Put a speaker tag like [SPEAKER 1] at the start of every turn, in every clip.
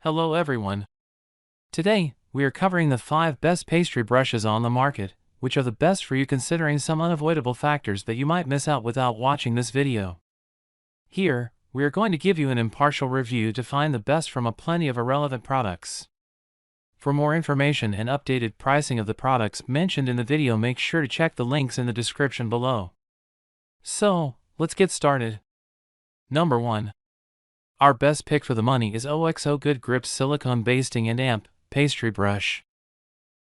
[SPEAKER 1] Hello everyone. Today, we are covering the 5 best pastry brushes on the market, which are the best for you considering some unavoidable factors that you might miss out without watching this video. Here, we are going to give you an impartial review to find the best from a plenty of irrelevant products. For more information and updated pricing of the products mentioned in the video, make sure to check the links in the description below. So, let's get started. Number 1. Our best pick for the money is OXO Good Grips Silicone Basting and Amp Pastry Brush.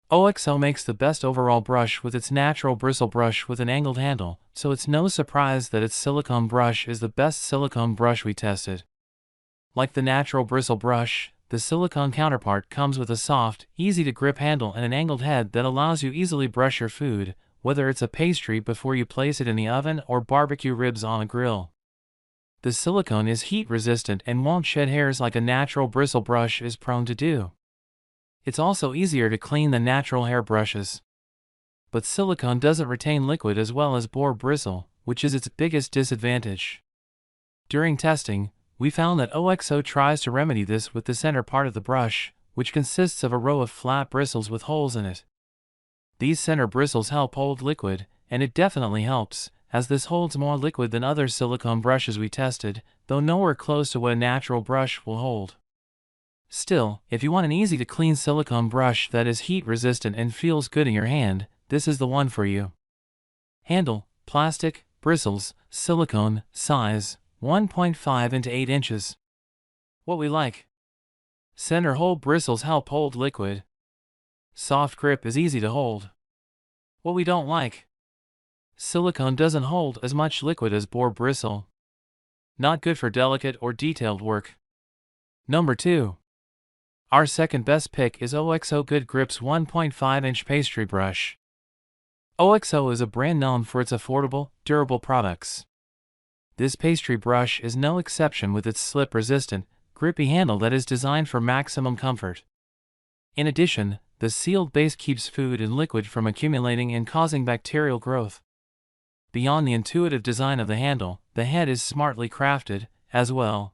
[SPEAKER 1] OXO makes the best overall brush with its natural bristle brush with an angled handle, so it's no surprise that its silicone brush is the best silicone brush we tested. Like the natural bristle brush, the silicone counterpart comes with a soft, easy-to-grip handle and an angled head that allows you easily brush your food, whether it's a pastry before you place it in the oven or barbecue ribs on a grill. The silicone is heat-resistant and won't shed hairs like a natural bristle brush is prone to do. It's also easier to clean than natural hair brushes. But silicone doesn't retain liquid as well as boar bristle, which is its biggest disadvantage. During testing, we found that OXO tries to remedy this with the center part of the brush, which consists of a row of flat bristles with holes in it. These center bristles help hold liquid, and it definitely helps, as this holds more liquid than other silicone brushes we tested, though nowhere close to what a natural brush will hold. Still, if you want an easy-to-clean silicone brush that is heat-resistant and feels good in your hand, this is the one for you. Handle: plastic, bristles, silicone, size 1.5 into 8 inches. What we like: center hole bristles help hold liquid. Soft grip is easy to hold. What we don't like: silicone doesn't hold as much liquid as boar bristle. Not good for delicate or detailed work. Number 2. Our second best pick is OXO Good Grips 1.5-inch Pastry Brush. OXO is a brand known for its affordable, durable products. This pastry brush is no exception with its slip-resistant, grippy handle that is designed for maximum comfort. In addition, the sealed base keeps food and liquid from accumulating and causing bacterial growth. Beyond the intuitive design of the handle, the head is smartly crafted, as well.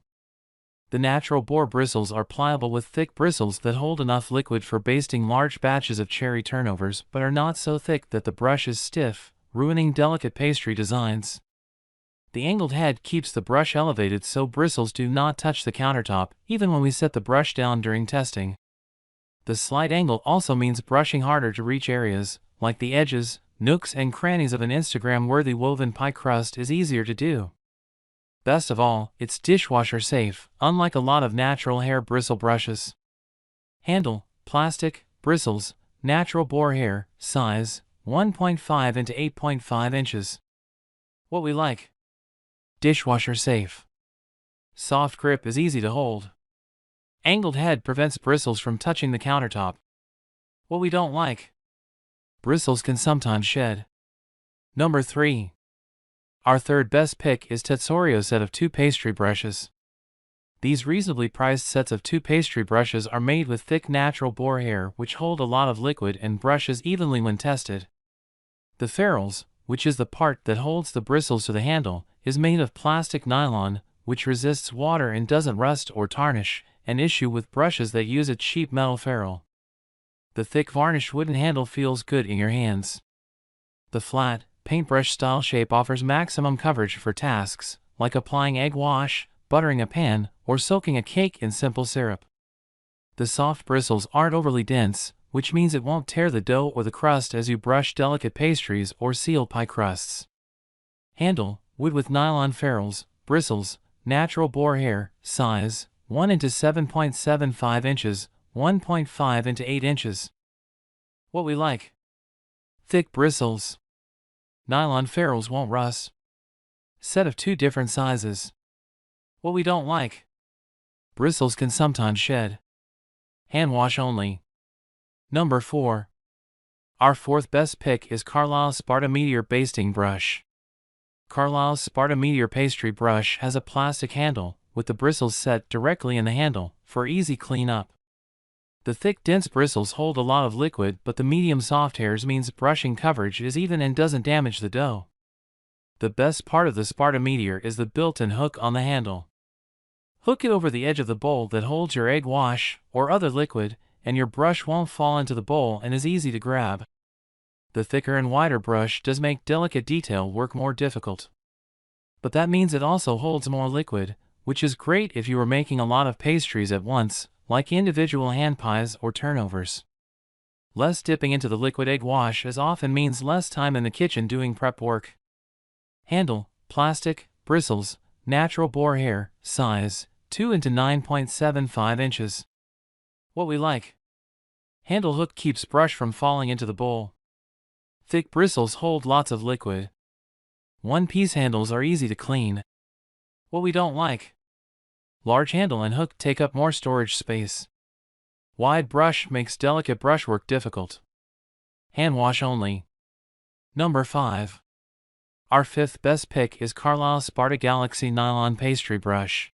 [SPEAKER 1] The natural boar bristles are pliable with thick bristles that hold enough liquid for basting large batches of cherry turnovers but are not so thick that the brush is stiff, ruining delicate pastry designs. The angled head keeps the brush elevated so bristles do not touch the countertop, even when we set the brush down during testing. The slight angle also means brushing harder to reach areas, like the edges, nooks and crannies of an Instagram-worthy woven pie crust is easier to do. Best of all, it's dishwasher safe, unlike a lot of natural hair bristle brushes. Handle: plastic, bristles, natural boar hair, size 1.5 into 8.5 inches. What we like: dishwasher safe. Soft grip is easy to hold. Angled head prevents bristles from touching the countertop. What we don't like: bristles can sometimes shed. Number 3. Our third best pick is Tezzorio Set of 2 pastry brushes. These reasonably priced sets of 2 pastry brushes are made with thick natural boar hair which hold a lot of liquid and brushes evenly when tested. The ferrules, which is the part that holds the bristles to the handle, is made of plastic nylon, which resists water and doesn't rust or tarnish, an issue with brushes that use a cheap metal ferrule. The thick varnished wooden handle feels good in your hands. The flat, paintbrush-style shape offers maximum coverage for tasks, like applying egg wash, buttering a pan, or soaking a cake in simple syrup. The soft bristles aren't overly dense, which means it won't tear the dough or the crust as you brush delicate pastries or seal pie crusts. Handle: wood with nylon ferrules, bristles, natural boar hair, size 1 into 7.75 inches, 1.5 into 8 inches. What we like: thick bristles. Nylon ferrules won't rust. Set of 2 different sizes. What we don't like: bristles can sometimes shed. Hand wash only. Number 4. Our fourth best pick is Carlisle's Sparta Meteor Basting Brush. Carlisle's Sparta Meteor Pastry Brush has a plastic handle, with the bristles set directly in the handle, for easy cleanup. The thick dense bristles hold a lot of liquid but the medium soft hairs means brushing coverage is even and doesn't damage the dough. The best part of the Sparta Meteor is the built-in hook on the handle. Hook it over the edge of the bowl that holds your egg wash or other liquid, and your brush won't fall into the bowl and is easy to grab. The thicker and wider brush does make delicate detail work more difficult. But that means it also holds more liquid, which is great if you are making a lot of pastries at once, like individual hand pies or turnovers. Less dipping into the liquid egg wash as often means less time in the kitchen doing prep work. Handle, plastic, bristles, natural boar hair, size, 2 into 9.75 inches. What we like. Handle hook keeps brush from falling into the bowl. Thick bristles hold lots of liquid. One-piece handles are easy to clean. What we don't like. Large handle and hook take up more storage space. Wide brush makes delicate brushwork difficult. Hand wash only. Number 5. Our 5th best pick is Carlisle Sparta Galaxy Nylon Pastry Brush.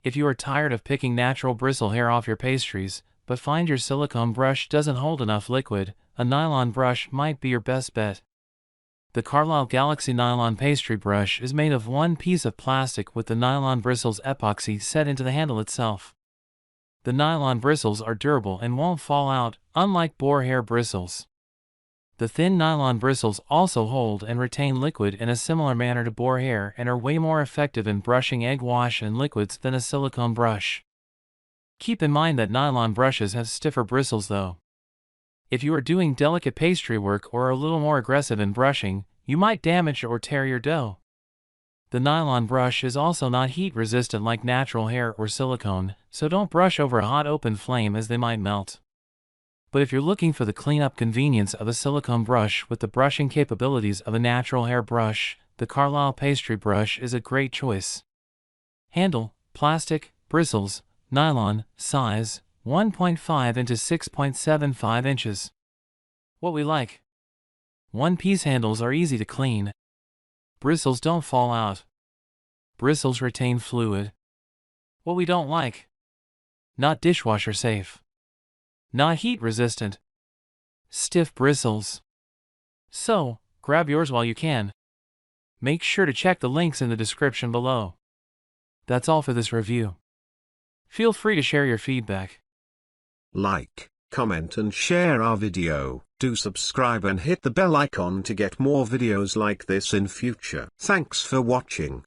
[SPEAKER 1] If you are tired of picking natural bristle hair off your pastries, but find your silicone brush doesn't hold enough liquid, a nylon brush might be your best bet. The Carlisle Galaxy Nylon Pastry Brush is made of one piece of plastic with the nylon bristles epoxy set into the handle itself. The nylon bristles are durable and won't fall out, unlike boar hair bristles. The thin nylon bristles also hold and retain liquid in a similar manner to boar hair and are way more effective in brushing egg wash and liquids than a silicone brush. Keep in mind that nylon brushes have stiffer bristles though. If you are doing delicate pastry work or are a little more aggressive in brushing, you might damage or tear your dough. The nylon brush is also not heat resistant like natural hair or silicone, so don't brush over a hot open flame as they might melt. But if you're looking for the cleanup convenience of a silicone brush with the brushing capabilities of a natural hair brush, the Carlisle Pastry Brush is a great choice. Handle, plastic, bristles, nylon, size, 1.5 into 6.75 inches. What we like. One-piece handles are easy to clean. Bristles don't fall out. Bristles retain fluid. What we don't like. Not dishwasher safe. Not heat resistant. Stiff bristles. So, grab yours while you can. Make sure to check the links in the description below. That's all for this review. Feel free to share your feedback.
[SPEAKER 2] Like, comment and share our video. Do subscribe and hit the bell icon to get more videos like this in future. Thanks for watching.